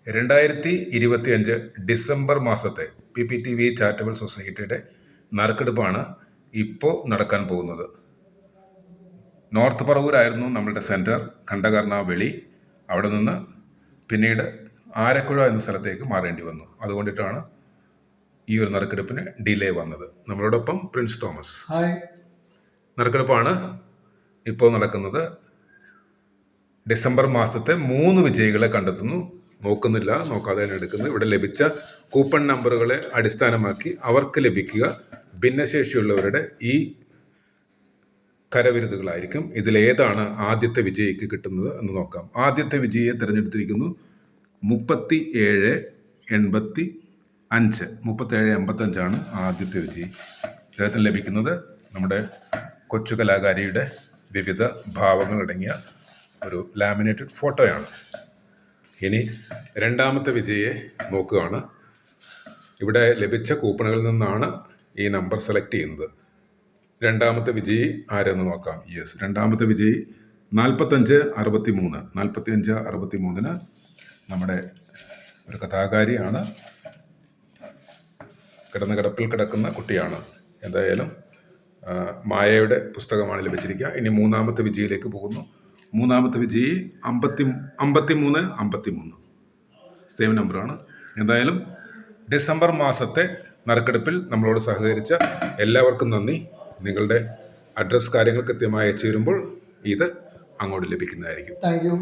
2025 December മാസത്തെ PPTV charitable സൊസൈറ്റിയുടെ നറുക്കെടുപ്പാണ് ഇപ്പോൾ നടക്കാൻ പോകുന്നത്. നോർത്ത് പറവൂരായിരുന്നു നമ്മളുടെ സെൻറ്റർ, കണ്ടകർണാവെളി. അവിടെ നിന്ന് പിന്നീട് ആരക്കുഴ എന്ന സ്ഥലത്തേക്ക് മാറേണ്ടി വന്നു. അതുകൊണ്ടിട്ടാണ് ഈ ഒരു നറുക്കെടുപ്പിന് ഡിലേ വന്നത്. നമ്മളോടൊപ്പം പ്രിൻസ് തോമസ്. നറുക്കെടുപ്പാണ് ഇപ്പോൾ നടക്കുന്നത്. ഡിസംബർ മാസത്തെ 3 വിജയികളെ കണ്ടെത്തുന്നു. നോക്കാതെ എടുക്കുന്നത്. ഇവിടെ ലഭിച്ച കൂപ്പൺ നമ്പറുകളെ അടിസ്ഥാനമാക്കി അവർക്ക് ലഭിക്കുക ഭിന്നശേഷിയുള്ളവരുടെ ഈ കരവിരുതുകളായിരിക്കും. ഇതിലേതാണ് ആദ്യത്തെ വിജയിക്ക് കിട്ടുന്നത് എന്ന് നോക്കാം. ആദ്യത്തെ വിജയിയെ തിരഞ്ഞെടുത്തിരിക്കുന്നു 3785 ആദ്യത്തെ വിജയി. അദ്ദേഹത്തിന് ലഭിക്കുന്നത് നമ്മുടെ കൊച്ചു കലാകാരിയുടെ വിവിധ ഭാവങ്ങളടങ്ങിയ ഒരു ലാമിനേറ്റഡ് ഫോട്ടോയാണ്. ഇനി രണ്ടാമത്തെ വിജയിയെ നോക്കുകയാണ്. ഇവിടെ ലഭിച്ച കൂപ്പണുകളിൽ നിന്നാണ് ഈ നമ്പർ സെലക്ട് ചെയ്യുന്നത്. രണ്ടാമത്തെ വിജയി ആരെന്ന് നോക്കാം. രണ്ടാമത്തെ വിജയി 4563 നമ്മുടെ ഒരു കഥാകാരിയാണ്. കിടപ്പിൽ കിടക്കുന്ന കുട്ടിയാണ്. എന്തായാലും മായയുടെ പുസ്തകമാണ് ലഭിച്ചിരിക്കുക. ഇനി മൂന്നാമത്തെ വിജയിലേക്ക് പോകുന്നു. മൂന്നാമത്തെ വിജയി 5353 സെയിം നമ്പറാണ്. എന്തായാലും ഡിസംബർ മാസത്തെ നറുക്കെടുപ്പിൽ നമ്മളോട് സഹകരിച്ച എല്ലാവർക്കും നന്ദി. നിങ്ങളുടെ അഡ്രസ് കാര്യങ്ങൾ കൃത്യമായി അയച്ചു തരുമ്പോൾ ഇത് അങ്ങോട്ട് ലഭിക്കുന്നതായിരിക്കും. Thank you.